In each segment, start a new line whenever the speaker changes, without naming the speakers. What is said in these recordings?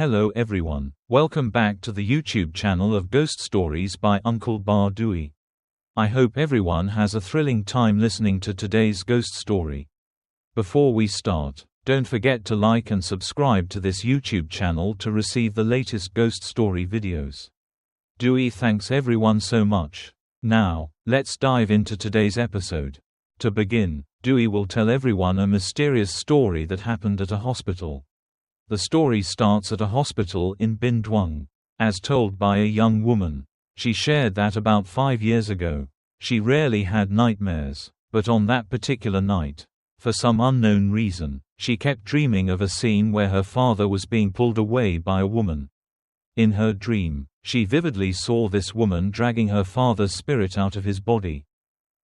Hello everyone, welcome back to the YouTube channel of Ghost Stories by Uncle Dewey. I hope everyone has a thrilling time listening to today's ghost story. Before we start, don't forget to like and subscribe to this YouTube channel to receive the latest ghost story videos. Dewey thanks everyone so much. Now, let's dive into today's episode. To begin, Dewey will tell everyone a mysterious story that happened at a hospital. The story starts at a hospital in Bindwang, as told by a young woman. She shared that about 5 years ago, she rarely had nightmares, but on that particular night, for some unknown reason, she kept dreaming of a scene where her father was being pulled away by a woman. In her dream, she vividly saw this woman dragging her father's spirit out of his body.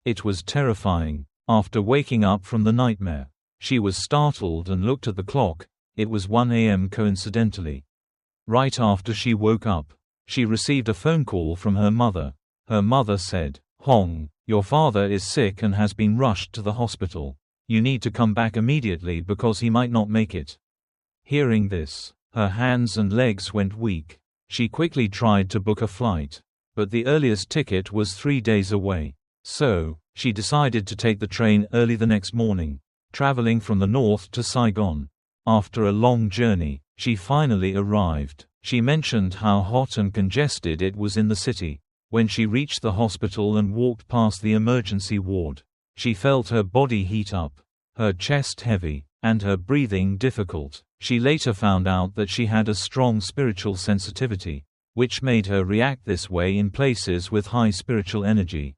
It was terrifying. After waking up from the nightmare, she was startled and looked at the clock. It was 1 a.m. coincidentally. Right after she woke up, she received a phone call from her mother. Her mother said, "Hong, your father is sick and has been rushed to the hospital. You need to come back immediately because he might not make it." Hearing this, her hands and legs went weak. She quickly tried to book a flight, but the earliest ticket was 3 days away. So, she decided to take the train early the next morning, traveling from the north to Saigon. After a long journey, she finally arrived. She mentioned how hot and congested it was in the city. When she reached the hospital and walked past the emergency ward, she felt her body heat up, her chest heavy, and her breathing difficult. She later found out that she had a strong spiritual sensitivity, which made her react this way in places with high spiritual energy.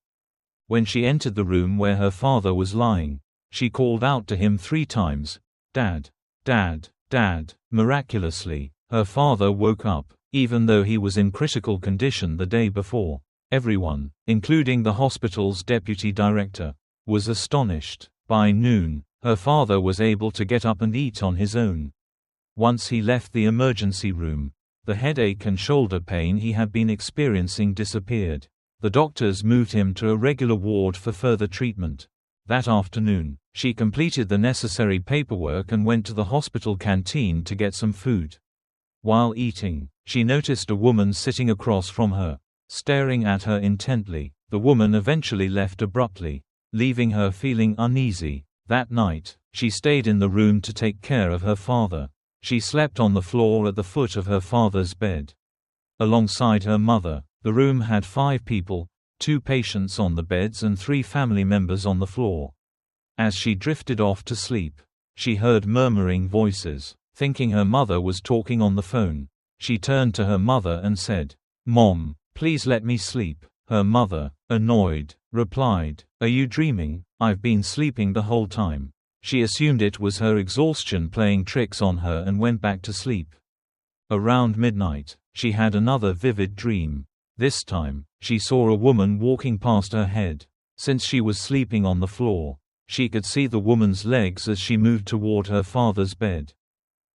When she entered the room where her father was lying, she called out to him 3 times, "Dad! Dad! Dad!" Miraculously, her father woke up, even though he was in critical condition the day before. Everyone, including the hospital's deputy director, was astonished. By noon, her father was able to get up and eat on his own. Once he left the emergency room, the headache and shoulder pain he had been experiencing disappeared. The doctors moved him to a regular ward for further treatment. That afternoon, she completed the necessary paperwork and went to the hospital canteen to get some food. While eating, she noticed a woman sitting across from her, staring at her intently. The woman eventually left abruptly, leaving her feeling uneasy. That night, she stayed in the room to take care of her father. She slept on the floor at the foot of her father's bed. Alongside her mother, the room had 5 people, 2 patients on the beds and 3 family members on the floor. As she drifted off to sleep, she heard murmuring voices. Thinking her mother was talking on the phone, she turned to her mother and said, "Mom, please let me sleep." Her mother, annoyed, replied, "Are you dreaming? I've been sleeping the whole time." She assumed it was her exhaustion playing tricks on her and went back to sleep. Around midnight, she had another vivid dream. This time, she saw a woman walking past her head. Since she was sleeping on the floor, she could see the woman's legs as she moved toward her father's bed.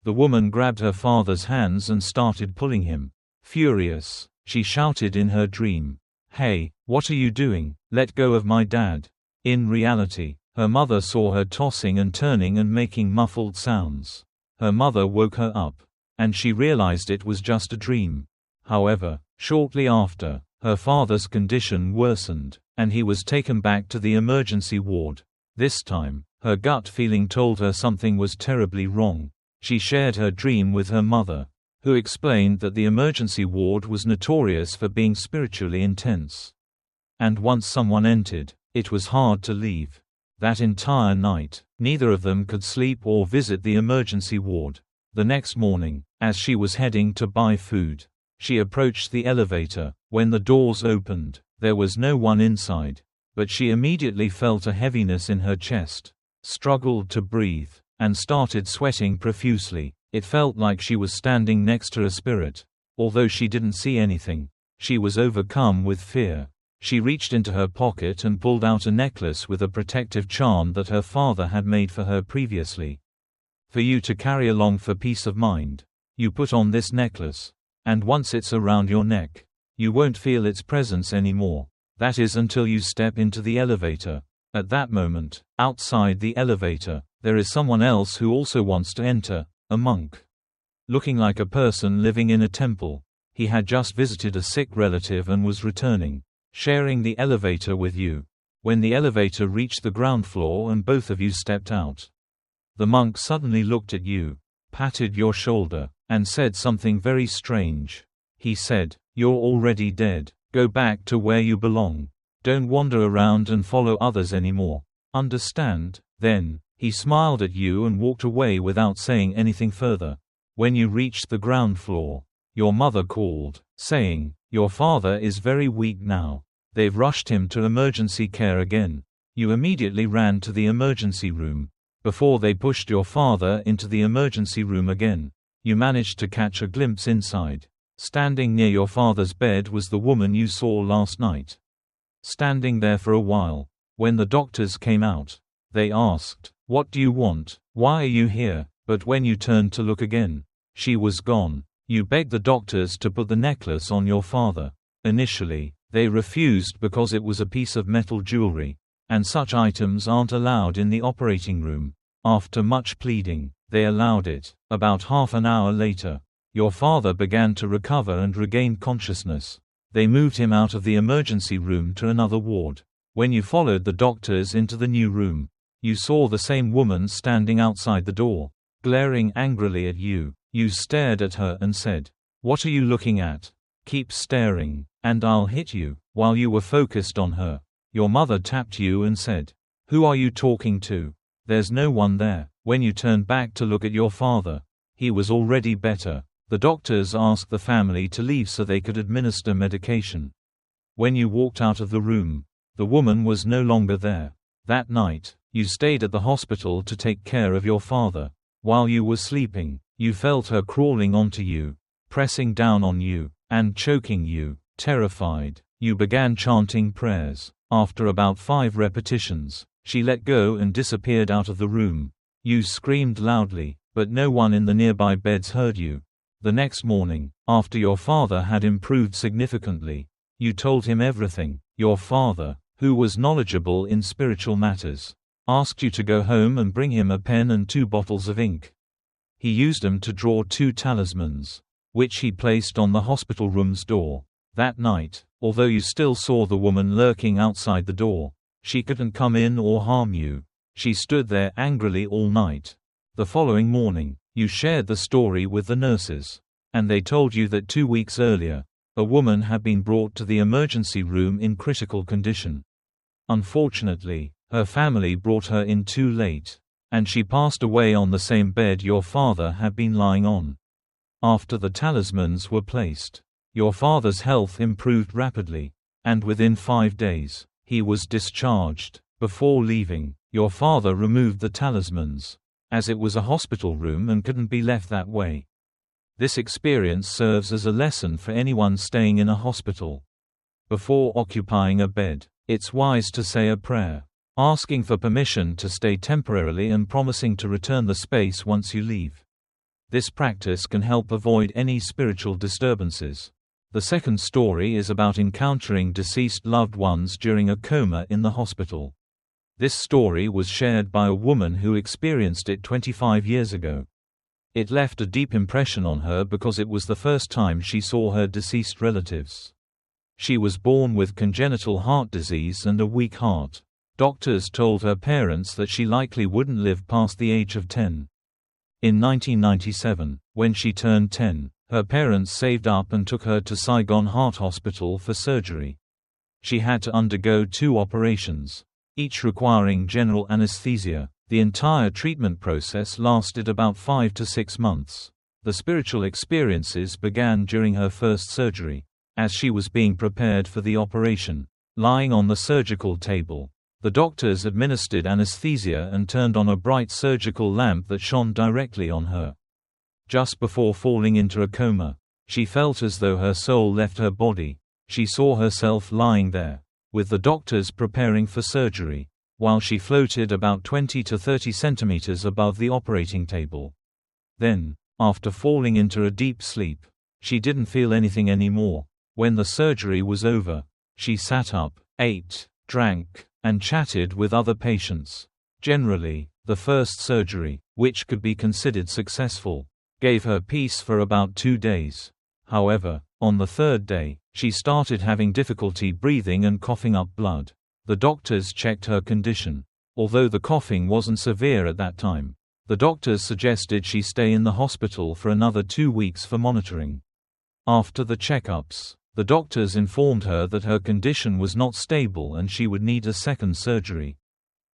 The woman grabbed her father's hands and started pulling him. Furious, she shouted in her dream, "Hey, what are you doing? Let go of my dad." In reality, her mother saw her tossing and turning and making muffled sounds. Her mother woke her up, and she realized it was just a dream. However, shortly after, her father's condition worsened, and he was taken back to the emergency ward. This time, her gut feeling told her something was terribly wrong. She shared her dream with her mother, who explained that the emergency ward was notorious for being spiritually intense. And once someone entered, it was hard to leave. That entire night, neither of them could sleep or visit the emergency ward. The next morning, as she was heading to buy food, she approached the elevator. When the doors opened, there was no one inside, but she immediately felt a heaviness in her chest, struggled to breathe, and started sweating profusely. It felt like she was standing next to a spirit. Although she didn't see anything, she was overcome with fear. She reached into her pocket and pulled out a necklace with a protective charm that her father had made for her previously. "For you to carry along for peace of mind, you put on this necklace. And once it's around your neck, you won't feel its presence anymore. That is until you step into the elevator. At that moment, outside the elevator, there is someone else who also wants to enter, a monk. looking like a person living in a temple. He had just visited a sick relative and was returning, sharing the elevator with you. When the elevator reached the ground floor and both of you stepped out, the monk suddenly looked at you, patted your shoulder, and said something very strange. He said, "You're already dead. Go back to where you belong. Don't wander around and follow others anymore. Understand?" Then, he smiled at you and walked away without saying anything further. When you reached the ground floor, your mother called, saying, "Your father is very weak now. They've rushed him to emergency care again." You immediately ran to the emergency room. Before they pushed your father into the emergency room again, you managed to catch a glimpse inside. Standing near your father's bed was the woman you saw last night. Standing there for a while. When the doctors came out, they asked, "What do you want? Why are you here?" But when you turned to look again, she was gone. You begged the doctors to put the necklace on your father. Initially, they refused because it was a piece of metal jewelry, and such items aren't allowed in the operating room. After much pleading, they allowed it. About half an hour later, your father began to recover and regained consciousness. They moved him out of the emergency room to another ward. When you followed the doctors into the new room, you saw the same woman standing outside the door, glaring angrily at you. You stared at her and said, "What are you looking at? Keep staring, and I'll hit you." While you were focused on her, your mother tapped you and said, "Who are you talking to? There's no one there." When you turned back to look at your father, he was already better. The doctors asked the family to leave so they could administer medication. When you walked out of the room, the woman was no longer there. That night, you stayed at the hospital to take care of your father. While you were sleeping, you felt her crawling onto you, pressing down on you, and choking you. Terrified, you began chanting prayers. After about 5 repetitions, she let go and disappeared out of the room. You screamed loudly, but no one in the nearby beds heard you. The next morning, after your father had improved significantly, you told him everything. Your father, who was knowledgeable in spiritual matters, asked you to go home and bring him a pen and 2 bottles of ink. He used them to draw 2 talismans, which he placed on the hospital room's door. That night, although you still saw the woman lurking outside the door, she couldn't come in or harm you. She stood there angrily all night. The following morning, you shared the story with the nurses, and they told you that 2 weeks earlier, a woman had been brought to the emergency room in critical condition. Unfortunately, her family brought her in too late, and she passed away on the same bed your father had been lying on. After the talismans were placed, your father's health improved rapidly, and within 5 days, he was discharged. Before leaving, your father removed the talismans, as it was a hospital room and couldn't be left that way. This experience serves as a lesson for anyone staying in a hospital. Before occupying a bed, it's wise to say a prayer, asking for permission to stay temporarily and promising to return the space once you leave. This practice can help avoid any spiritual disturbances. The second story is about encountering deceased loved ones during a coma in the hospital. This story was shared by a woman who experienced it 25 years ago. It left a deep impression on her because it was the first time she saw her deceased relatives. She was born with congenital heart disease and a weak heart. Doctors told her parents that she likely wouldn't live past the age of 10. In 1997, when she turned 10, her parents saved up and took her to Saigon Heart Hospital for surgery. She had to undergo 2 operations, each requiring general anesthesia. The entire treatment process lasted about 5 to 6 months. The spiritual experiences began during her first surgery. As she was being prepared for the operation, lying on the surgical table, the doctors administered anesthesia and turned on a bright surgical lamp that shone directly on her. Just before falling into a coma, she felt as though her soul left her body. She saw herself lying there, with the doctors preparing for surgery, while she floated about 20 to 30 centimeters above the operating table. Then, after falling into a deep sleep, she didn't feel anything anymore. When the surgery was over, she sat up, ate, drank, and chatted with other patients. Generally, the first surgery, which could be considered successful, gave her peace for about 2 days. However, on the third day, she started having difficulty breathing and coughing up blood. The doctors checked her condition. Although the coughing wasn't severe at that time, the doctors suggested she stay in the hospital for another 2 weeks for monitoring. After the checkups, the doctors informed her that her condition was not stable and she would need a second surgery.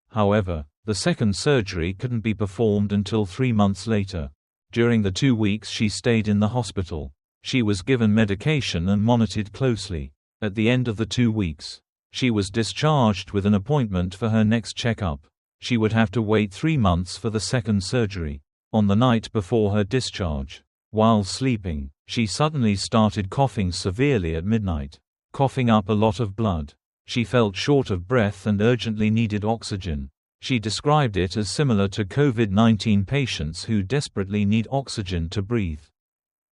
However, the second surgery couldn't be performed until 3 months later. During the 2 weeks she stayed in the hospital, she was given medication and monitored closely. At the end of the 2 weeks, she was discharged with an appointment for her next checkup. She would have to wait 3 months for the second surgery. On the night before her discharge, while sleeping, she suddenly started coughing severely at midnight, coughing up a lot of blood. She felt short of breath and urgently needed oxygen. She described it as similar to COVID-19 patients who desperately need oxygen to breathe.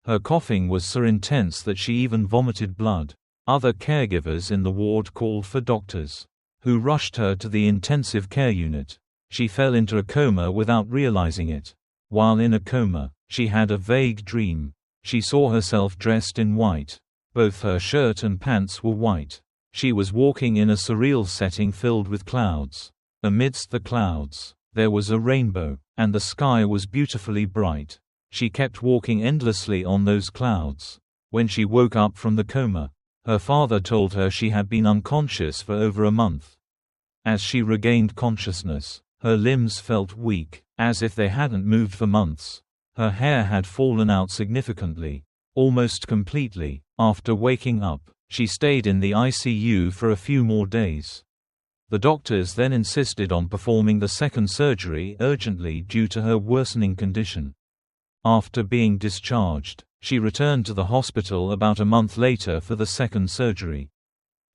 Her coughing was so intense that she even vomited blood. Other caregivers in the ward called for doctors, who rushed her to the intensive care unit. She fell into a coma without realizing it. While in a coma, she had a vague dream. She saw herself dressed in white. Both her shirt and pants were white. She was walking in a surreal setting filled with clouds. Amidst the clouds, there was a rainbow, and the sky was beautifully bright. She kept walking endlessly on those clouds. When she woke up from the coma, her father told her she had been unconscious for over a month. As she regained consciousness, her limbs felt weak, as if they hadn't moved for months. Her hair had fallen out significantly, almost completely. After waking up, she stayed in the ICU for a few more days. The doctors then insisted on performing the second surgery urgently due to her worsening condition. After being discharged, she returned to the hospital about a month later for the second surgery.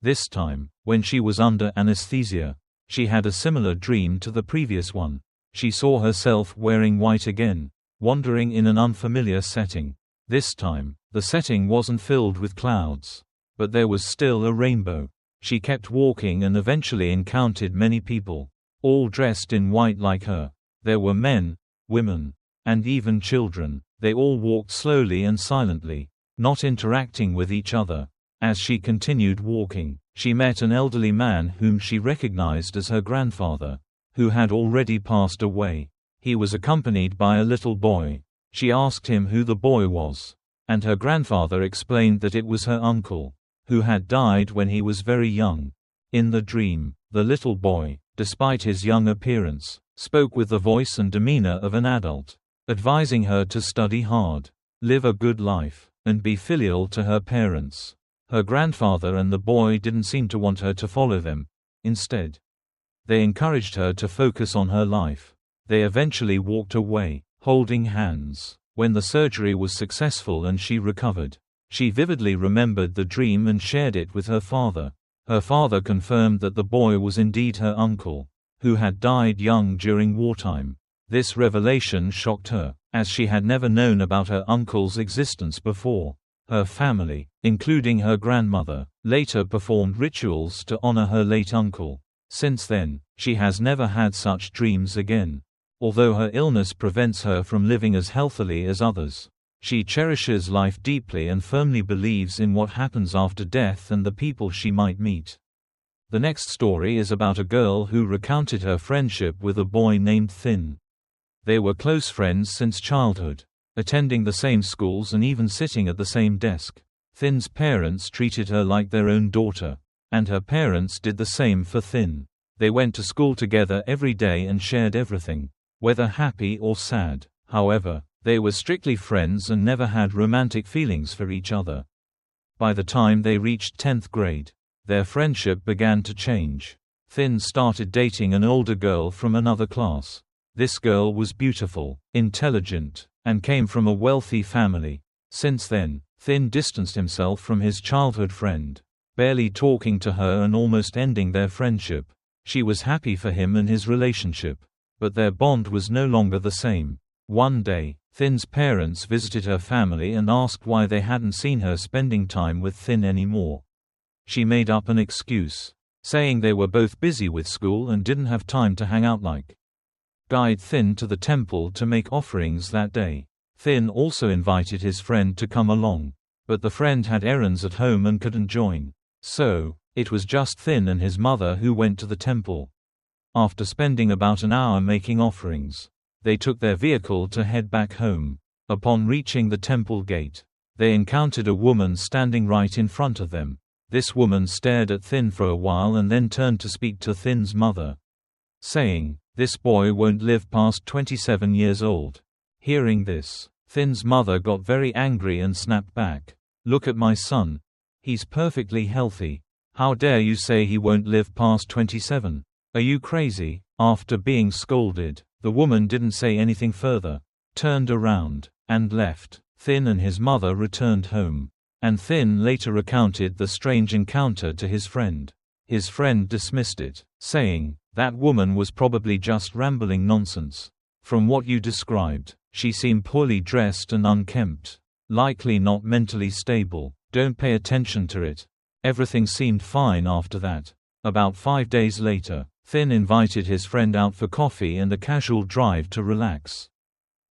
This time, when she was under anesthesia, she had a similar dream to the previous one. She saw herself wearing white again, wandering in an unfamiliar setting. This time, the setting wasn't filled with clouds, but there was still a rainbow. She kept walking and eventually encountered many people, all dressed in white like her. There were men, women, and even children. They all walked slowly and silently, not interacting with each other. As she continued walking, she met an elderly man whom she recognized as her grandfather, who had already passed away. He was accompanied by a little boy. She asked him who the boy was, and her grandfather explained that it was her uncle, who had died when he was very young. In the dream, the little boy, despite his young appearance, spoke with the voice and demeanor of an adult, advising her to study hard, live a good life, and be filial to her parents. Her grandfather and the boy didn't seem to want her to follow them. Instead, they encouraged her to focus on her life. They eventually walked away, holding hands. When the surgery was successful and she recovered, she vividly remembered the dream and shared it with her father. Her father confirmed that the boy was indeed her uncle, who had died young during wartime. This revelation shocked her, as she had never known about her uncle's existence before. Her family, including her grandmother, later performed rituals to honor her late uncle. Since then, she has never had such dreams again. Although her illness prevents her from living as healthily as others, she cherishes life deeply and firmly believes in what happens after death and the people she might meet. The next story is about a girl who recounted her friendship with a boy named Thin. They were close friends since childhood, attending the same schools and even sitting at the same desk. Thin's parents treated her like their own daughter, and her parents did the same for Thin. They went to school together every day and shared everything, whether happy or sad. However, they were strictly friends and never had romantic feelings for each other. By the time they reached 10th grade, their friendship began to change. Thin started dating an older girl from another class. This girl was beautiful, intelligent, and came from a wealthy family. Since then, Thin distanced himself from his childhood friend, barely talking to her and almost ending their friendship. She was happy for him and his relationship, but their bond was no longer the same. One day, Thin's parents visited her family and asked why they hadn't seen her spending time with Thin anymore. She made up an excuse, saying they were both busy with school and didn't have time to hang out like. Guide Thin to the temple to make offerings that day. Thin also invited his friend to come along, but the friend had errands at home and couldn't join. So, it was just Thin and his mother who went to the temple. After spending about an hour making offerings, they took their vehicle to head back home. Upon reaching the temple gate, they encountered a woman standing right in front of them. This woman stared at Thin for a while and then turned to speak to Thin's mother, saying, "This boy won't live past 27 years old." Hearing this, Thin's mother got very angry and snapped back, "Look at my son. He's perfectly healthy. How dare you say he won't live past 27? Are you crazy?" After being scolded, the woman didn't say anything further, turned around, and left. Thin and his mother returned home, and Thin later recounted the strange encounter to his friend. His friend dismissed it, saying, "That woman was probably just rambling nonsense. From what you described, she seemed poorly dressed and unkempt. Likely not mentally stable. Don't pay attention to it." Everything seemed fine after that. About 5 days later, Thin invited his friend out for coffee and a casual drive to relax.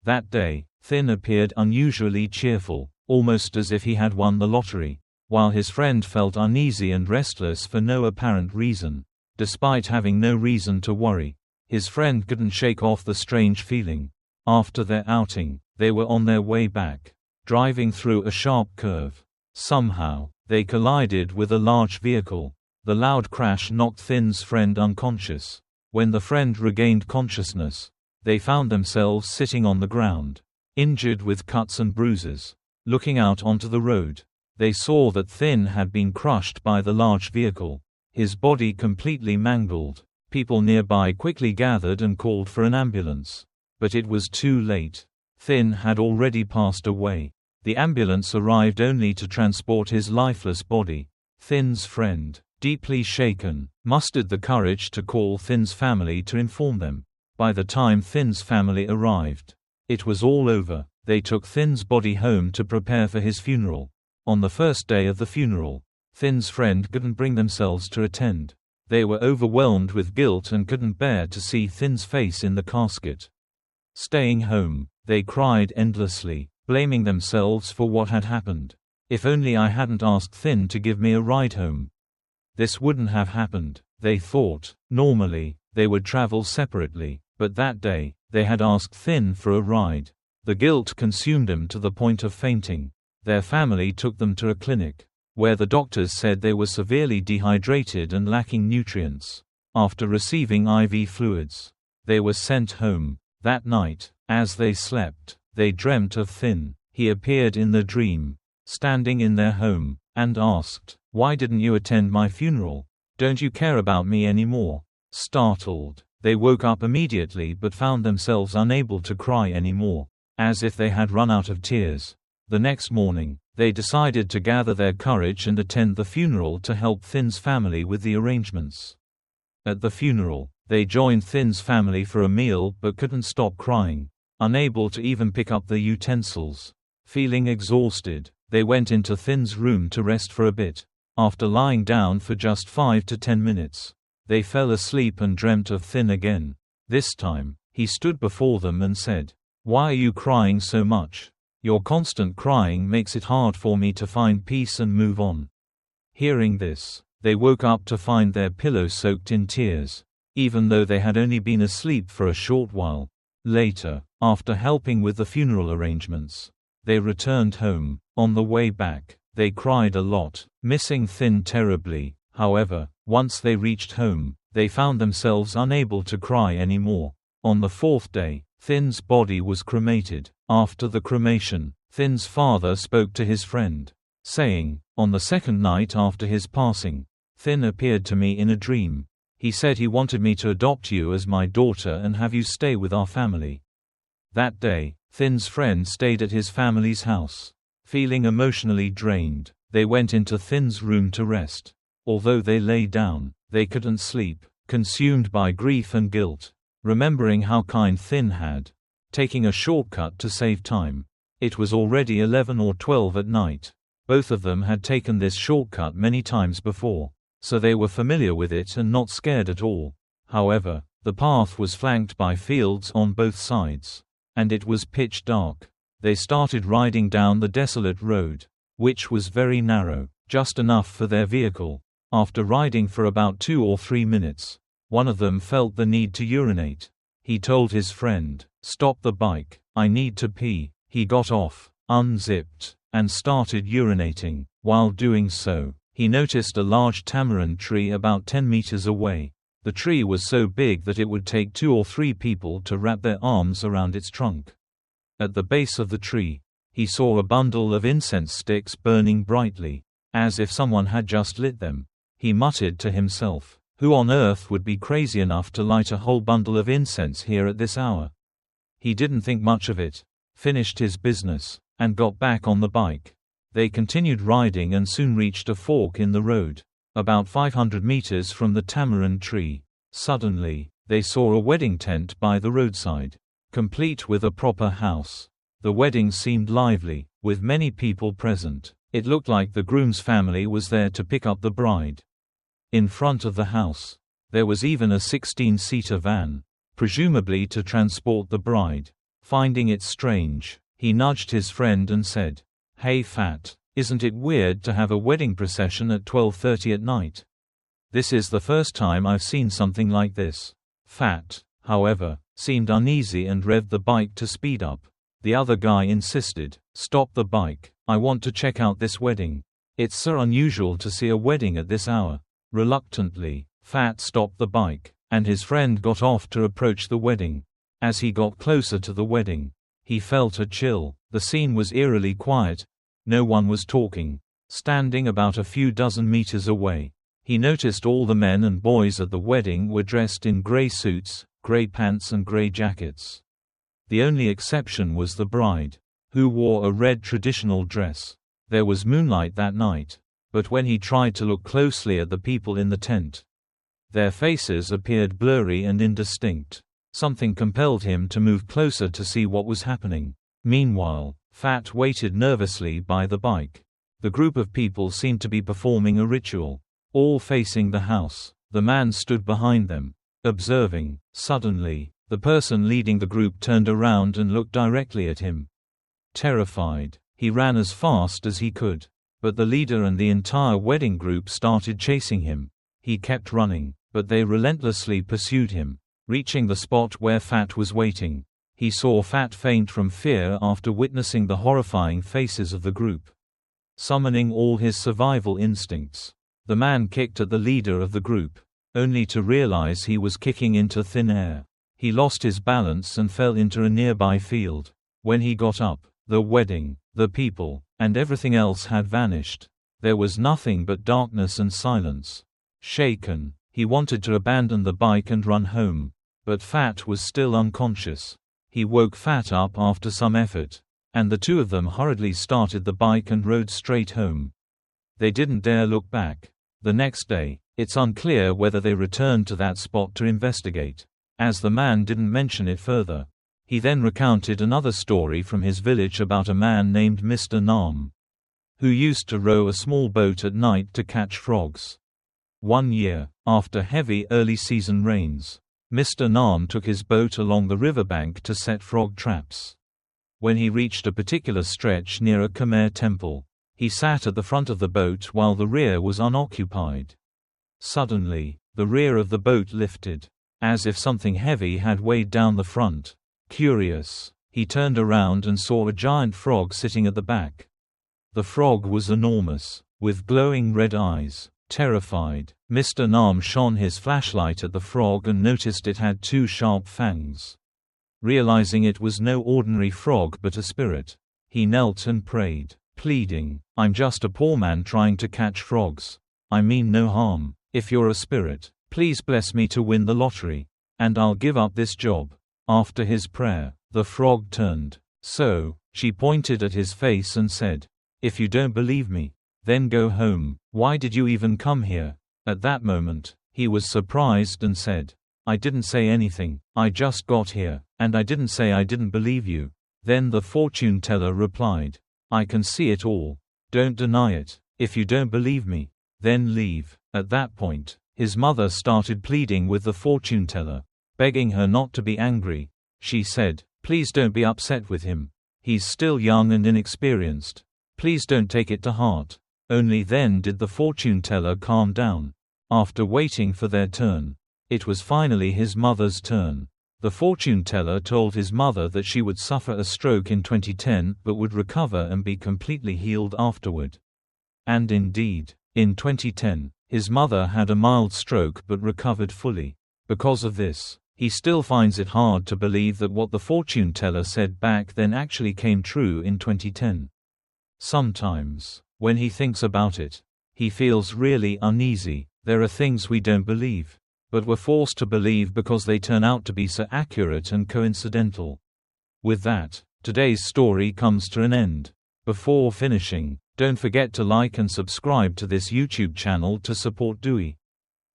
That day, Thin appeared unusually cheerful, almost as if he had won the lottery, while his friend felt uneasy and restless for no apparent reason. Despite having no reason to worry, his friend couldn't shake off the strange feeling. After their outing, they were on their way back, driving through a sharp curve. Somehow, they collided with a large vehicle. The loud crash knocked Thin's friend unconscious. When the friend regained consciousness, they found themselves sitting on the ground, injured with cuts and bruises. Looking out onto the road, they saw that Thin had been crushed by the large vehicle, his body completely mangled. People nearby quickly gathered and called for an ambulance. But it was too late. Thin had already passed away. The ambulance arrived only to transport his lifeless body. Thin's friend, deeply shaken, mustered the courage to call Thin's family to inform them. By the time Thin's family arrived, it was all over. They took Thin's body home to prepare for his funeral. On the first day of the funeral, Thin's friend couldn't bring themselves to attend. They were overwhelmed with guilt and couldn't bear to see Thin's face in the casket. Staying home, they cried endlessly, blaming themselves for what had happened. "If only I hadn't asked Thin to give me a ride home. This wouldn't have happened," they thought. Normally, they would travel separately, but that day, they had asked Thin for a ride. The guilt consumed them to the point of fainting. Their family took them to a clinic, where the doctors said they were severely dehydrated and lacking nutrients. After receiving IV fluids, they were sent home. That night, as they slept, they dreamt of Thin. He appeared in their dream, standing in their home, and asked, "Why didn't you attend my funeral? Don't you care about me anymore?" Startled, they woke up immediately but found themselves unable to cry anymore, as if they had run out of tears. The next morning, they decided to gather their courage and attend the funeral to help Thin's family with the arrangements. At the funeral, they joined Thin's family for a meal but couldn't stop crying, unable to even pick up the utensils. Feeling exhausted, they went into Thin's room to rest for a bit. After lying down for just 5 to 10 minutes, they fell asleep and dreamt of Thin again. This time, he stood before them and said, "Why are you crying so much? Your constant crying makes it hard for me to find peace and move on." Hearing this, they woke up to find their pillow soaked in tears, even though they had only been asleep for a short while. Later, after helping with the funeral arrangements, they returned home. On the way back, they cried a lot, missing Thin terribly. However, once they reached home, they found themselves unable to cry anymore. On the 4th day, Thin's body was cremated. After the cremation, Thin's father spoke to his friend, saying, "On the second night after his passing, Thin appeared to me in a dream. He said he wanted me to adopt you as my daughter and have you stay with our family." That day, Thin's friend stayed at his family's house. Feeling emotionally drained, they went into Thin's room to rest. Although they lay down, they couldn't sleep, consumed by grief and guilt, remembering how kind Thin had, taking a shortcut to save time. It was already 11 or 12 at night. Both of them had taken this shortcut many times before, so they were familiar with it and not scared at all. However, the path was flanked by fields on both sides, and it was pitch dark. They started riding down the desolate road, which was very narrow, just enough for their vehicle. After riding for about 2 or 3 minutes, one of them felt the need to urinate. He told his friend, "Stop the bike, I need to pee." He got off, unzipped, and started urinating. While doing so, he noticed a large tamarind tree about 10 meters away. The tree was so big that it would take 2 or 3 people to wrap their arms around its trunk. At the base of the tree, he saw a bundle of incense sticks burning brightly, as if someone had just lit them. He muttered to himself, "Who on earth would be crazy enough to light a whole bundle of incense here at this hour?" He didn't think much of it, finished his business, and got back on the bike. They continued riding and soon reached a fork in the road, about 500 meters from the tamarind tree. Suddenly, they saw a wedding tent by the roadside, complete with a proper house. The wedding seemed lively, with many people present. It looked like the groom's family was there to pick up the bride. In front of the house, there was even a 16-seater van, presumably to transport the bride. Finding it strange, he nudged his friend and said, "Hey Fat, isn't it weird to have a wedding procession at 12:30 at night? This is the first time I've seen something like this." Fat, however, seemed uneasy and revved the bike to speed up. The other guy insisted, "Stop the bike, I want to check out this wedding. It's so unusual to see a wedding at this hour." Reluctantly, Fat stopped the bike, and his friend got off to approach the wedding. As he got closer to the wedding, he felt a chill. The scene was eerily quiet. No one was talking. Standing about a few dozen meters away, he noticed all the men and boys at the wedding were dressed in gray suits, gray pants and gray jackets. The only exception was the bride, who wore a red traditional dress. There was moonlight that night, but when he tried to look closely at the people in the tent, their faces appeared blurry and indistinct. Something compelled him to move closer to see what was happening. Meanwhile, Fat waited nervously by the bike. The group of people seemed to be performing a ritual, all facing the house. The man stood behind them, observing. Suddenly, the person leading the group turned around and looked directly at him. Terrified, he ran as fast as he could, but the leader and the entire wedding group started chasing him. He kept running, but they relentlessly pursued him. Reaching the spot where Fat was waiting, he saw Fat faint from fear after witnessing the horrifying faces of the group. Summoning all his survival instincts, the man kicked at the leader of the group, only to realize he was kicking into thin air. He lost his balance and fell into a nearby field. When he got up, the wedding, the people, and everything else had vanished. There was nothing but darkness and silence. Shaken, he wanted to abandon the bike and run home, but Fat was still unconscious. He woke Fat up after some effort, and the two of them hurriedly started the bike and rode straight home. They didn't dare look back. The next day, it's unclear whether they returned to that spot to investigate, as the man didn't mention it further. He then recounted another story from his village about a man named Mr. Nam, who used to row a small boat at night to catch frogs. One year, after heavy early-season rains, Mr. Nam took his boat along the riverbank to set frog traps. When he reached a particular stretch near a Khmer temple, he sat at the front of the boat while the rear was unoccupied. Suddenly, the rear of the boat lifted, as if something heavy had weighed down the front. Curious, he turned around and saw a giant frog sitting at the back. The frog was enormous, with glowing red eyes. Terrified, Mr. Nam shone his flashlight at the frog and noticed it had 2 sharp fangs. Realizing it was no ordinary frog but a spirit, he knelt and prayed, pleading, "I'm just a poor man trying to catch frogs. I mean no harm. If you're a spirit, please bless me to win the lottery, and I'll give up this job." After his prayer, the frog turned. "So," she pointed at his face and said, "if you don't believe me, then go home. Why did you even come here?" At that moment, he was surprised and said, "I didn't say anything, I just got here, and I didn't say I didn't believe you." Then the fortune teller replied, "I can see it all. Don't deny it. If you don't believe me, then leave." At that point, his mother started pleading with the fortune teller, begging her not to be angry. She said, "Please don't be upset with him. He's still young and inexperienced. Please don't take it to heart." Only then did the fortune teller calm down. After waiting for their turn, it was finally his mother's turn. The fortune teller told his mother that she would suffer a stroke in 2010 but would recover and be completely healed afterward. And indeed, in 2010, his mother had a mild stroke but recovered fully. Because of this, he still finds it hard to believe that what the fortune teller said back then actually came true in 2010. Sometimes, when he thinks about it, he feels really uneasy. There are things we don't believe, but we're forced to believe because they turn out to be so accurate and coincidental. With that, today's story comes to an end. Before finishing, don't forget to like and subscribe to this YouTube channel to support Dewey.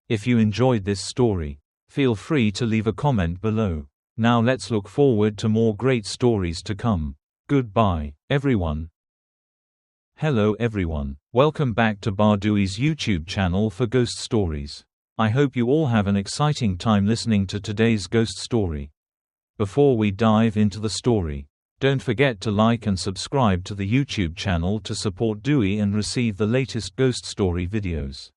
If you enjoyed this story, feel free to leave a comment below. Now let's look forward to more great stories to come. Goodbye, everyone. Hello everyone, welcome back to Dewey's YouTube channel for ghost stories. I hope you all have an exciting time listening to today's ghost story. Before we dive into the story, don't forget to like and subscribe to the YouTube channel to support Dewey and receive the latest ghost story videos.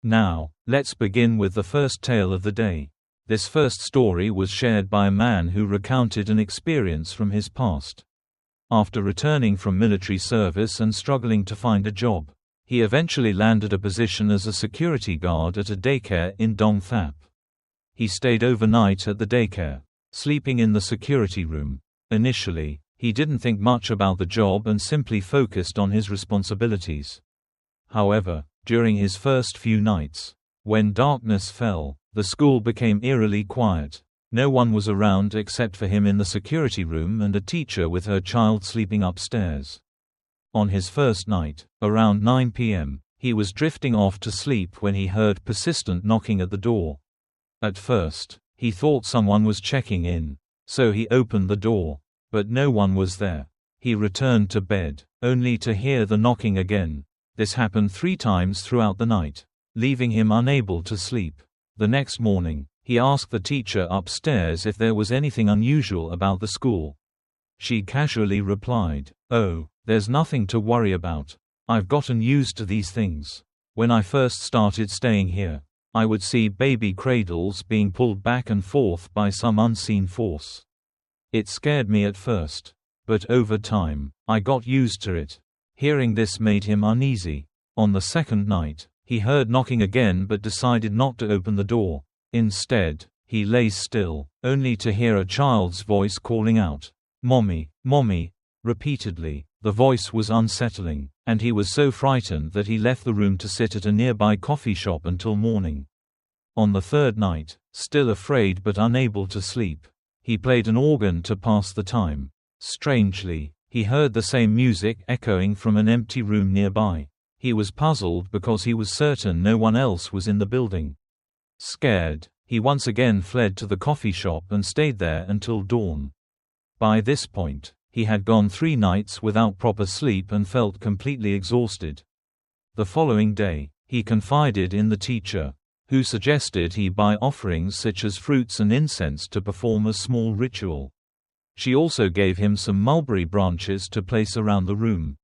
Now, let's begin with the first tale of the day. This first story was shared by a man who recounted an experience from his past. After returning from military service and struggling to find a job, he eventually landed a position as a security guard at a daycare in Dong Thap. He stayed overnight at the daycare, sleeping in the security room. Initially, he didn't think much about the job and simply focused on his responsibilities. However, during his first few nights, when darkness fell, the school became eerily quiet. No one was around except for him in the security room and a teacher with her child sleeping upstairs. On his first night, around 9 p.m., he was drifting off to sleep when he heard persistent knocking at the door. At first, he thought someone was checking in, so he opened the door, but no one was there. He returned to bed, only to hear the knocking again. This happened 3 times throughout the night, leaving him unable to sleep. The next morning, he asked the teacher upstairs if there was anything unusual about the school. She casually replied, "Oh, there's nothing to worry about. I've gotten used to these things. When I first started staying here, I would see baby cradles being pulled back and forth by some unseen force. It scared me at first, but over time, I got used to it." Hearing this made him uneasy. On the second night, he heard knocking again but decided not to open the door. Instead, he lay still, only to hear a child's voice calling out, "Mommy, Mommy," repeatedly. The voice was unsettling, and he was so frightened that he left the room to sit at a nearby coffee shop until morning. On the third night, still afraid but unable to sleep, he played an organ to pass the time. Strangely, he heard the same music echoing from an empty room nearby. He was puzzled because he was certain no one else was in the building. Scared, he once again fled to the coffee shop and stayed there until dawn. By this point, he had gone 3 nights without proper sleep and felt completely exhausted. The following day, he confided in the teacher, who suggested he buy offerings such as fruits and incense to perform a small ritual. She also gave him some mulberry branches to place around the room,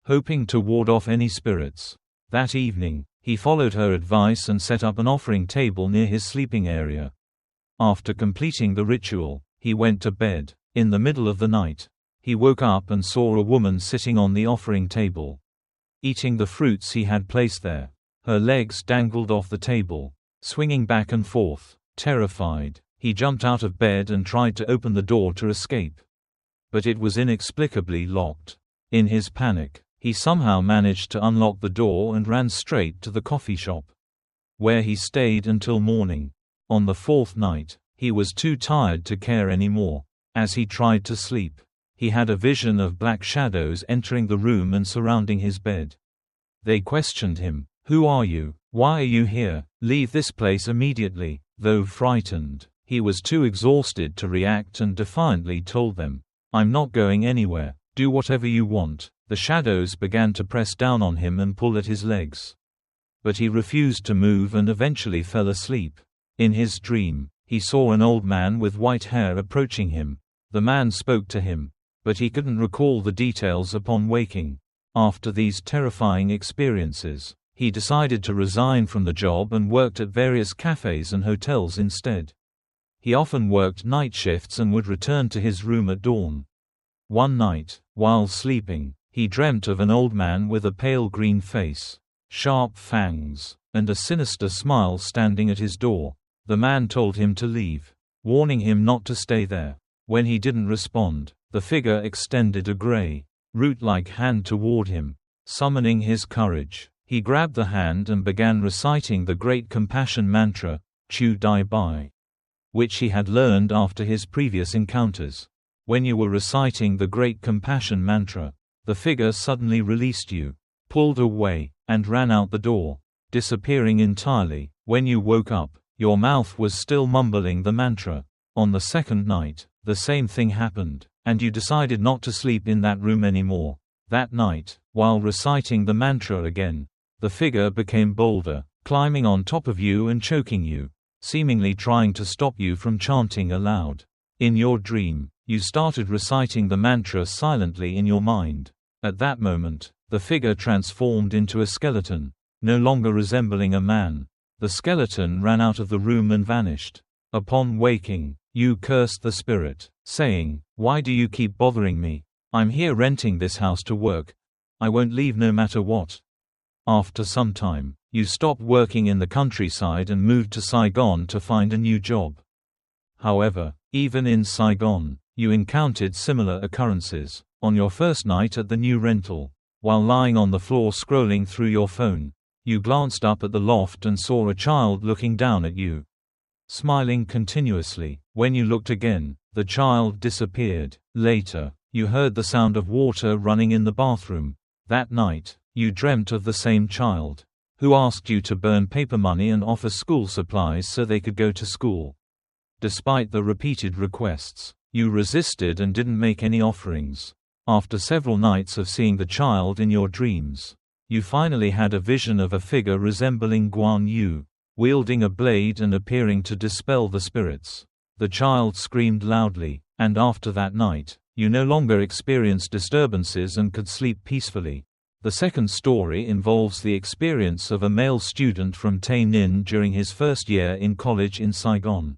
hoping to ward off any spirits. That evening, he followed her advice and set up an offering table near his sleeping area. After completing the ritual, he went to bed. In the middle of the night, he woke up and saw a woman sitting on the offering table, eating the fruits he had placed there. Her legs dangled off the table, swinging back and forth. Terrified, he jumped out of bed and tried to open the door to escape. But it was inexplicably locked. In his panic, he somehow managed to unlock the door and ran straight to the coffee shop, where he stayed until morning. On the 4th night, he was too tired to care anymore. As he tried to sleep, he had a vision of black shadows entering the room and surrounding his bed. They questioned him, "Who are you? Why are you here? Leave this place immediately." Though frightened, he was too exhausted to react and defiantly told them, "I'm not going anywhere. Do whatever you want." The shadows began to press down on him and pull at his legs. But he refused to move and eventually fell asleep. In his dream, he saw an old man with white hair approaching him. The man spoke to him, but he couldn't recall the details upon waking. After these terrifying experiences, he decided to resign from the job and worked at various cafes and hotels instead. He often worked night shifts and would return to his room at dawn. One night, while sleeping, he dreamt of an old man with a pale green face, sharp fangs, and a sinister smile standing at his door. The man told him to leave, warning him not to stay there. When he didn't respond, the figure extended a gray, root-like hand toward him. Summoning his courage, he grabbed the hand and began reciting the Great Compassion Mantra, Chu Dai Bai, which he had learned after his previous encounters. When you were reciting the Great Compassion Mantra, the figure suddenly released you, pulled away, and ran out the door, disappearing entirely. When you woke up, your mouth was still mumbling the mantra. On the second night, the same thing happened, and you decided not to sleep in that room anymore. That night, while reciting the mantra again, the figure became bolder, climbing on top of you and choking you, seemingly trying to stop you from chanting aloud. In your dream, you started reciting the mantra silently in your mind. At that moment, the figure transformed into a skeleton, no longer resembling a man. The skeleton ran out of the room and vanished. Upon waking, you cursed the spirit, saying, "Why do you keep bothering me? I'm here renting this house to work. I won't leave no matter what." After some time, you stopped working in the countryside and moved to Saigon to find a new job. However, even in Saigon, you encountered similar occurrences. On your first night at the new rental, while lying on the floor scrolling through your phone, you glanced up at the loft and saw a child looking down at you, smiling continuously. When you looked again, the child disappeared. Later, you heard the sound of water running in the bathroom. That night, you dreamt of the same child, who asked you to burn paper money and offer school supplies so they could go to school. Despite the repeated requests, you resisted and didn't make any offerings. After several nights of seeing the child in your dreams, you finally had a vision of a figure resembling Guan Yu, wielding a blade and appearing to dispel the spirits. The child screamed loudly, and after that night, you no longer experienced disturbances and could sleep peacefully. The second story involves the experience of a male student from Tay Ninh during his first year in college in Saigon.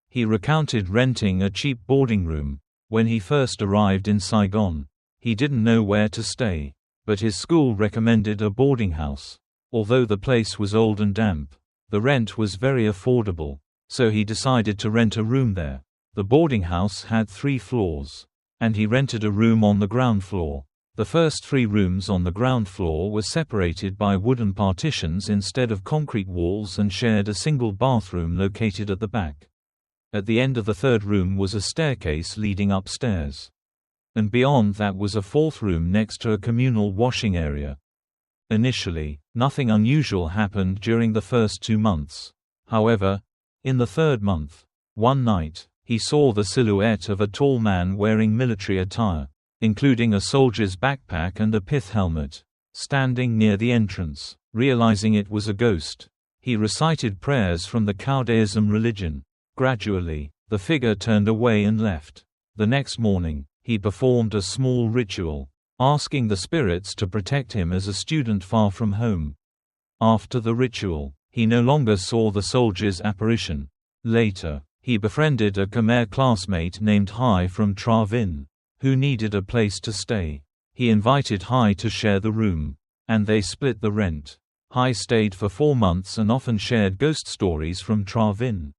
He recounted renting a cheap boarding room. When he first arrived in Saigon, he didn't know where to stay, but his school recommended a boarding house. Although the place was old and damp, the rent was very affordable, so he decided to rent a room there. The boarding house had 3 floors, and he rented a room on the ground floor. The first 3 rooms on the ground floor were separated by wooden partitions instead of concrete walls and shared a single bathroom located at the back. At the end of the 3rd room was a staircase leading upstairs. And beyond that was a 4th room next to a communal washing area. Initially, nothing unusual happened during the first 2 months. However, in the 3rd month, one night, he saw the silhouette of a tall man wearing military attire, including a soldier's backpack and a pith helmet, standing near the entrance. Realizing it was a ghost, he recited prayers from the Taoism religion. Gradually, the figure turned away and left. The next morning, he performed a small ritual, asking the spirits to protect him as a student far from home. After the ritual, he no longer saw the soldier's apparition. Later, he befriended a Khmer classmate named Hai from Tra Vinh, who needed a place to stay. He invited Hai to share the room, and they split the rent. Hai stayed for 4 months and often shared ghost stories from Tra Vinh.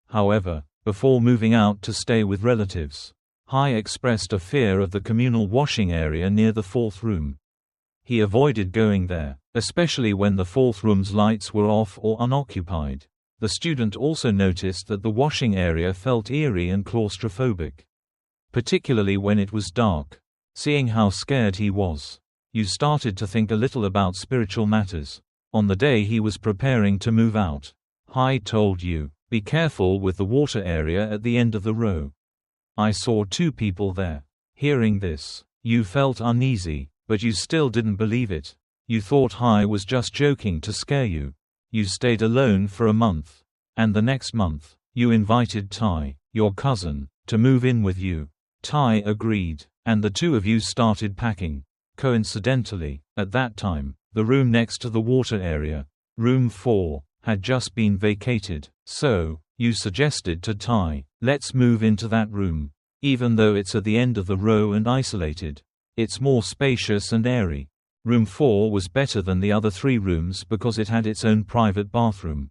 However, before moving out to stay with relatives, Hai expressed a fear of the communal washing area near the 4th room. He avoided going there, especially when the 4th room's lights were off or unoccupied. The student also noticed that the washing area felt eerie and claustrophobic, particularly when it was dark. Seeing how scared he was, you started to think a little about spiritual matters. On the day he was preparing to move out, Hai told you, "Be careful with the water area at the end of the row. I saw 2 people there." Hearing this, you felt uneasy, but you still didn't believe it. You thought Hai was just joking to scare you. You stayed alone for a month, and the next month, you invited Tai, your cousin, to move in with you. Tai agreed, and the two of you started packing. Coincidentally, at that time, the room next to the water area, room 4, had just been vacated, so you suggested to Ty, let's move into that room. Even though it's at the end of the row and isolated, it's more spacious and airy. Room 4 was better than the other 3 rooms because it had its own private bathroom.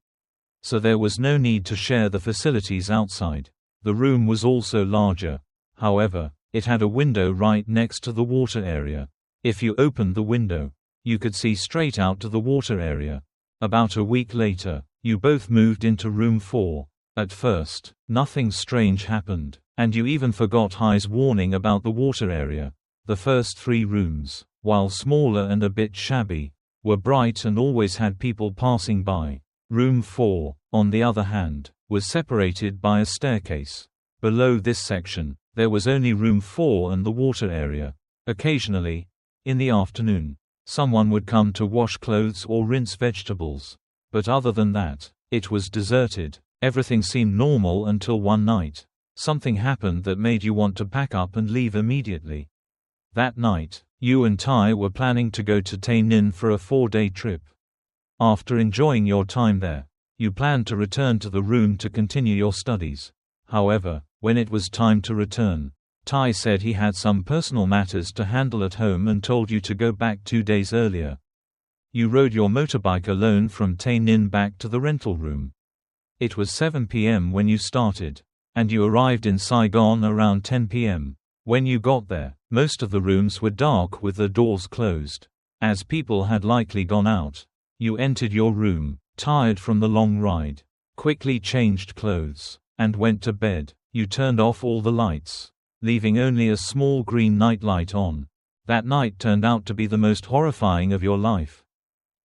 So there was no need to share the facilities outside. The room was also larger. However, it had a window right next to the water area. If you opened the window, you could see straight out to the water area. About a week later, you both moved into room 4. At first, nothing strange happened, and you even forgot Hi's warning about the water area. The first 3 rooms, while smaller and a bit shabby, were bright and always had people passing by. Room 4, on the other hand, was separated by a staircase. Below this section, there was only room 4 and the water area. Occasionally, in the afternoon, someone would come to wash clothes or rinse vegetables. But other than that, it was deserted. Everything seemed normal until one night. Something happened that made you want to pack up and leave immediately. That night, you and Ty were planning to go to Tay Ninh for a 4-day trip. After enjoying your time there, you planned to return to the room to continue your studies. However, when it was time to return, Ty said he had some personal matters to handle at home and told you to go back 2 days earlier. You rode your motorbike alone from Tay Ninh back to the rental room. It was 7 p.m. when you started, and you arrived in Saigon around 10 p.m. When you got there, most of the rooms were dark with the doors closed. As people had likely gone out, you entered your room, tired from the long ride, quickly changed clothes, and went to bed. You turned off all the lights, leaving only a small green nightlight on. That night turned out to be the most horrifying of your life.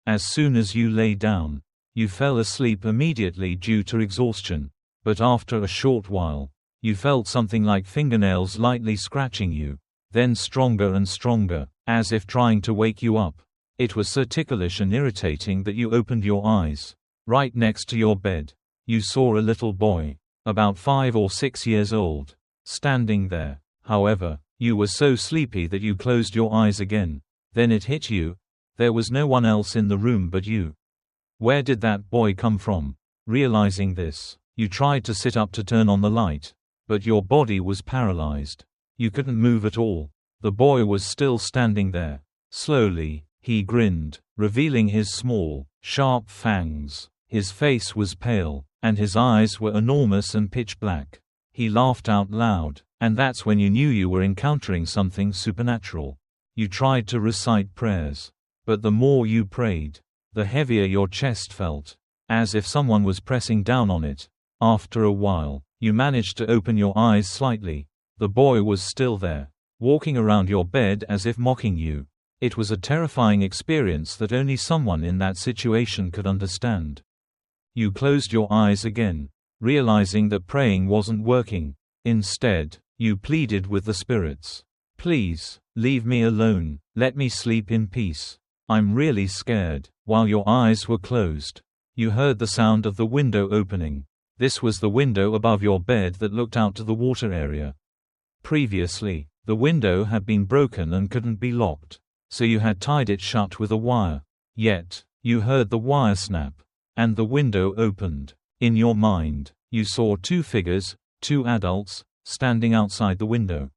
As soon as you lay down, you fell asleep immediately due to exhaustion, but after a short while, you felt something like fingernails lightly scratching you, then stronger and stronger, as if trying to wake you up. It was so ticklish and irritating that you opened your eyes. Right next to your bed, you saw a little boy, about 5 or 6 years old, standing there. However, you were so sleepy that you closed your eyes again. Then it hit you. There was no one else in the room but you. Where did that boy come from? Realizing this, you tried to sit up to turn on the light, but your body was paralyzed. You couldn't move at all. The boy was still standing there. Slowly, he grinned, revealing his small, sharp fangs. His face was pale, and his eyes were enormous and pitch black. He laughed out loud, and that's when you knew you were encountering something supernatural. You tried to recite prayers, but the more you prayed, the heavier your chest felt, as if someone was pressing down on it. After a while, you managed to open your eyes slightly. The boy was still there, walking around your bed as if mocking you. It was a terrifying experience that only someone in that situation could understand. You closed your eyes again, realizing that praying wasn't working. Instead, you pleaded with the spirits. Please, leave me alone, let me sleep in peace. I'm really scared. While your eyes were closed, you heard the sound of the window opening. This was the window above your bed that looked out to the water area. Previously, the window had been broken and couldn't be locked, so you had tied it shut with a wire. Yet, you heard the wire snap, and the window opened. In your mind, you saw 2 figures, 2 adults, standing outside the window,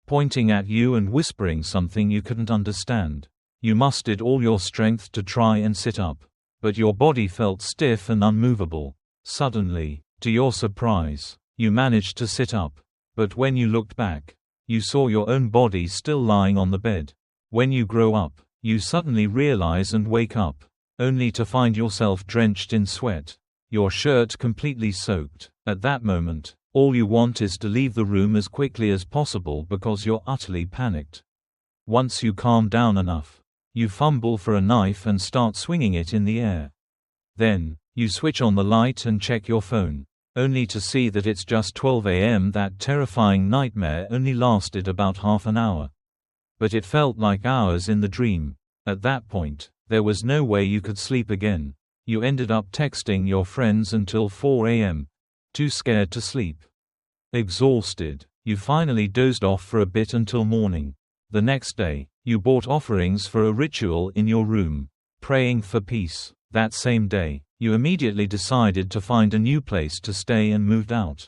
pointing at you and whispering something you couldn't understand. You mustered all your strength to try and sit up, but your body felt stiff and unmovable. Suddenly, to your surprise, you managed to sit up, but when you looked back, you saw your own body still lying on the bed. When you grow up, you suddenly realize and wake up, only to find yourself drenched in sweat, your shirt completely soaked. At that moment, all you want is to leave the room as quickly as possible because you're utterly panicked. Once you calm down enough, you fumble for a knife and start swinging it in the air. Then, you switch on the light and check your phone, only to see that it's just 12 a.m. That terrifying nightmare only lasted about half an hour. But it felt like hours in the dream. At that point, there was no way you could sleep again. You ended up texting your friends until 4 a.m., too scared to sleep. Exhausted, You finally dozed off for a bit until morning. The next day, you bought offerings for a ritual in your room, praying for peace. That same day, you immediately decided to find a new place to stay and moved out.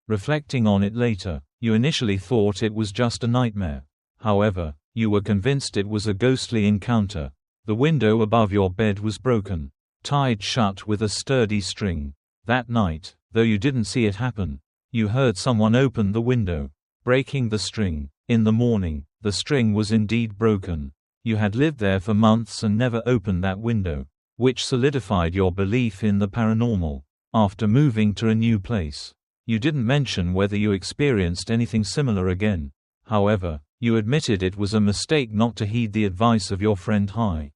Reflecting on it later, you initially thought it was just a nightmare. However, you were convinced it was a ghostly encounter. The window above your bed was broken, tied shut with a sturdy string. That night, though you didn't see it happen, you heard someone open the window, breaking the string. In the morning, the string was indeed broken. You had lived there for months and never opened that window, which solidified your belief in the paranormal. After moving to a new place, you didn't mention whether you experienced anything similar again. However, you admitted it was a mistake not to heed the advice of your friend Hai,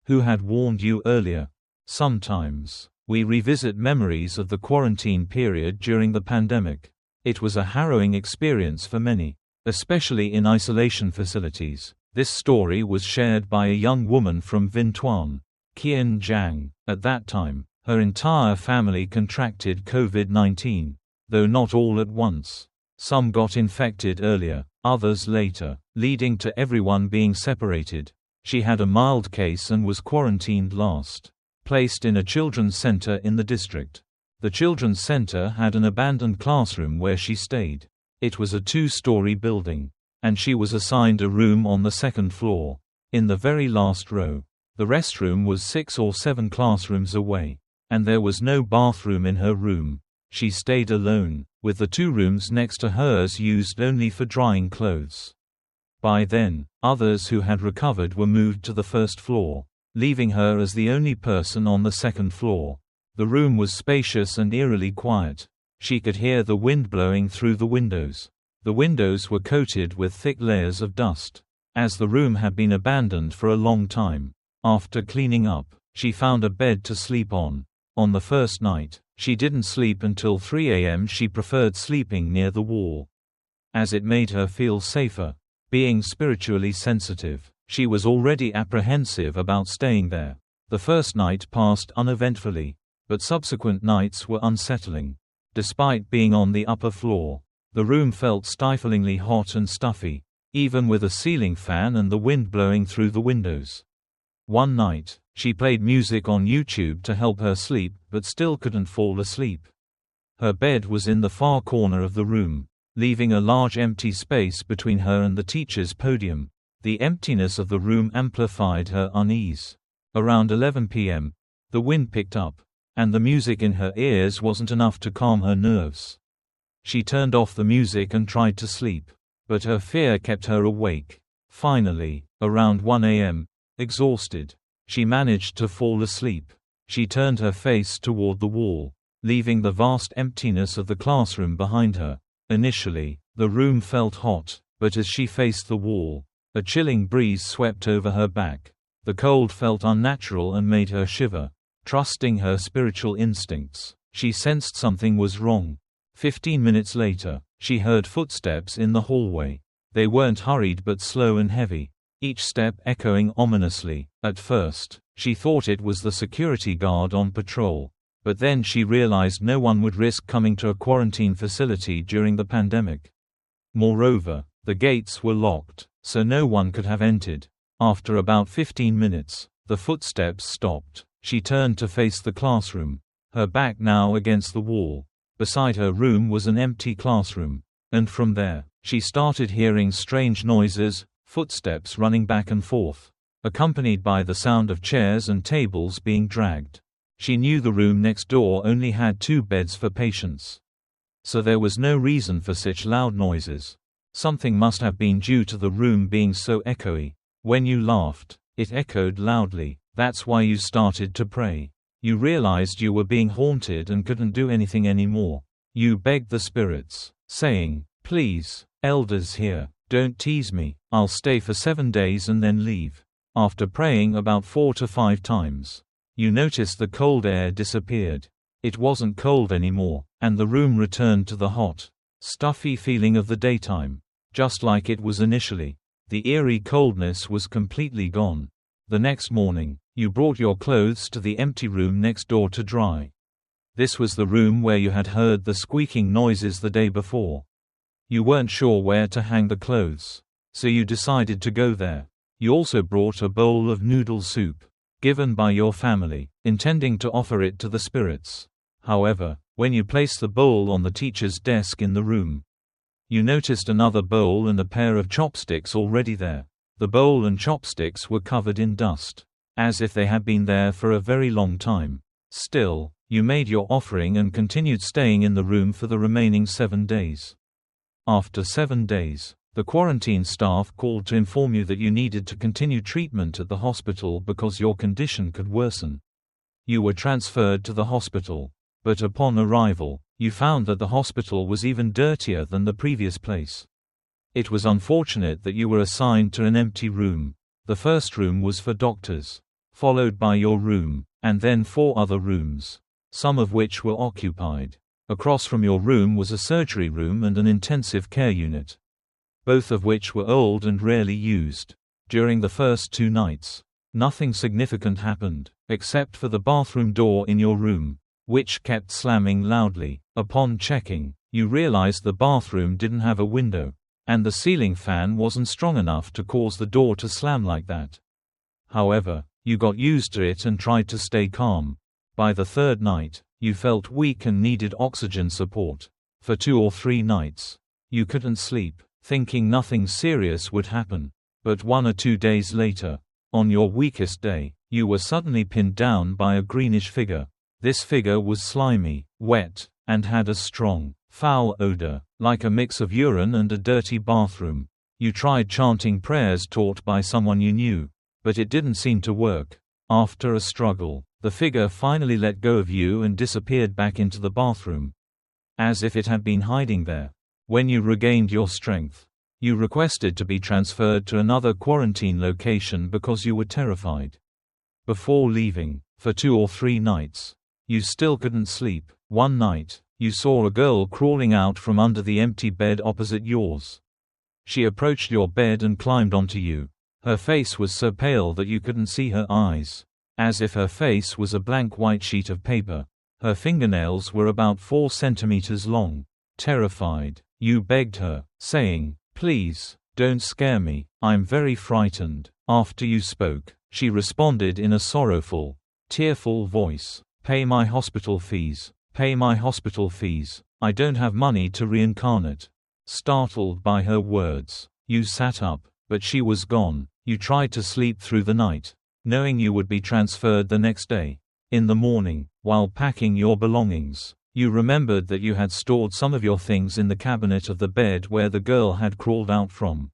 who had warned you earlier. Sometimes, we revisit memories of the quarantine period during the pandemic. It was a harrowing experience for many, especially in isolation facilities. This story was shared by a young woman from Vintuan, Qian Zhang. At that time, her entire family contracted COVID-19, though not all at once. Some got infected earlier, others later, leading to everyone being separated. She had a mild case and was quarantined last, placed in a children's center in the district. The children's center had an abandoned classroom where she stayed. It was a 2-story building, and she was assigned a room on the 2nd floor, in the very last row. The restroom was 6 or 7 classrooms away, and there was no bathroom in her room. She stayed alone, with the 2 rooms next to hers used only for drying clothes. By then, others who had recovered were moved to the 1st floor, leaving her as the only person on the 2nd floor. The room was spacious and eerily quiet. She could hear the wind blowing through the windows. The windows were coated with thick layers of dust, as the room had been abandoned for a long time. After cleaning up, she found a bed to sleep on. On the first night, she didn't sleep until 3 a.m. She preferred sleeping near the wall, as it made her feel safer. Being spiritually sensitive, she was already apprehensive about staying there. The first night passed uneventfully, but subsequent nights were unsettling. Despite being on the upper floor, the room felt stiflingly hot and stuffy, even with a ceiling fan and the wind blowing through the windows. One night, she played music on YouTube to help her sleep but still couldn't fall asleep. Her bed was in the far corner of the room, leaving a large empty space between her and the teacher's podium. The emptiness of the room amplified her unease. Around 11 p.m., the wind picked up, and the music in her ears wasn't enough to calm her nerves. She turned off the music and tried to sleep, but her fear kept her awake. Finally, around 1 a.m., exhausted, she managed to fall asleep. She turned her face toward the wall, leaving the vast emptiness of the classroom behind her. Initially, the room felt hot, but as she faced the wall, a chilling breeze swept over her back. The cold felt unnatural and made her shiver. Trusting her spiritual instincts, she sensed something was wrong. 15 minutes later, she heard footsteps in the hallway. They weren't hurried but slow and heavy, each step echoing ominously. At first, she thought it was the security guard on patrol, but then she realized no one would risk coming to a quarantine facility during the pandemic. Moreover, the gates were locked, so no one could have entered. After about 15 minutes, the footsteps stopped. She turned to face the classroom, her back now against the wall. Beside her room was an empty classroom, and from there, she started hearing strange noises, footsteps running back and forth, accompanied by the sound of chairs and tables being dragged. She knew the room next door only had 2 beds for patients, so there was no reason for such loud noises. Something must have been due to the room being so echoey. When you laughed, it echoed loudly. That's why you started to pray. You realized you were being haunted and couldn't do anything anymore. You begged the spirits, saying, "Please, elders here, don't tease me. I'll stay for 7 days and then leave." After praying about 4 to 5 times, you noticed the cold air disappeared. It wasn't cold anymore, and the room returned to the hot, stuffy feeling of the daytime, just like it was initially. The eerie coldness was completely gone. The next morning, you brought your clothes to the empty room next door to dry. This was the room where you had heard the squeaking noises the day before. You weren't sure where to hang the clothes, so you decided to go there. You also brought a bowl of noodle soup, given by your family, intending to offer it to the spirits. However, when you placed the bowl on the teacher's desk in the room, you noticed another bowl and a pair of chopsticks already there. The bowl and chopsticks were covered in dust, as if they had been there for a very long time. Still, you made your offering and continued staying in the room for the remaining 7 days. After 7 days, the quarantine staff called to inform you that you needed to continue treatment at the hospital because your condition could worsen. You were transferred to the hospital, but upon arrival, you found that the hospital was even dirtier than the previous place. It was unfortunate that you were assigned to an empty room. The first room was for doctors, followed by your room, and then 4 other rooms, some of which were occupied. Across from your room was a surgery room and an intensive care unit, both of which were old and rarely used. During the first 2 nights, nothing significant happened, except for the bathroom door in your room, which kept slamming loudly. Upon checking, you realized the bathroom didn't have a window, and the ceiling fan wasn't strong enough to cause the door to slam like that. However, you got used to it and tried to stay calm. By the 3rd night, you felt weak and needed oxygen support. For 2 or 3 nights, you couldn't sleep, thinking nothing serious would happen. But 1 or 2 days later, on your weakest day, you were suddenly pinned down by a greenish figure. This figure was slimy, wet, and had a strong, foul odor, like a mix of urine and a dirty bathroom. You tried chanting prayers taught by someone you knew, but it didn't seem to work. After a struggle, the figure finally let go of you and disappeared back into the bathroom, as if it had been hiding there. When you regained your strength, you requested to be transferred to another quarantine location because you were terrified. Before leaving, for 2 or 3 nights, you still couldn't sleep. One night, you saw a girl crawling out from under the empty bed opposite yours. She approached your bed and climbed onto you. Her face was so pale that you couldn't see her eyes, as if her face was a blank white sheet of paper. Her fingernails were about 4 centimeters long. Terrified, you begged her, saying, "Please, don't scare me, I'm very frightened." After you spoke, she responded in a sorrowful, tearful voice, "Pay my hospital fees, pay my hospital fees, I don't have money to reincarnate." Startled by her words, you sat up, but she was gone. You tried to sleep through the night, knowing you would be transferred the next day. In the morning, while packing your belongings, you remembered that you had stored some of your things in the cabinet of the bed where the girl had crawled out from.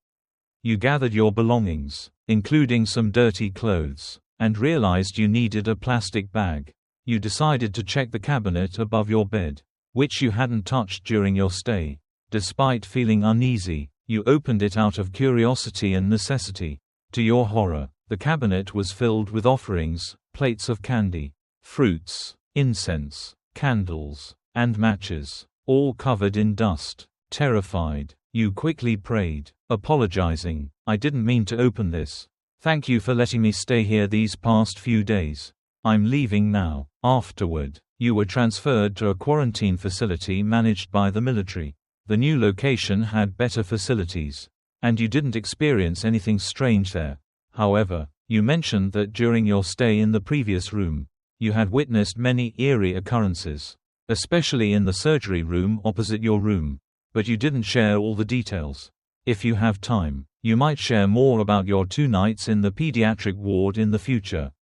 You gathered your belongings, including some dirty clothes, and realized you needed a plastic bag. You decided to check the cabinet above your bed, which you hadn't touched during your stay. Despite feeling uneasy, you opened it out of curiosity and necessity. To your horror, the cabinet was filled with offerings, plates of candy, fruits, incense, candles, and matches, all covered in dust. Terrified, you quickly prayed, apologizing, "I didn't mean to open this. Thank you for letting me stay here these past few days. I'm leaving now." Afterward, you were transferred to a quarantine facility managed by the military. The new location had better facilities, and you didn't experience anything strange there. However, you mentioned that during your stay in the previous room, you had witnessed many eerie occurrences, especially in the surgery room opposite your room, but you didn't share all the details. If you have time, you might share more about your 2 nights in the pediatric ward in the future.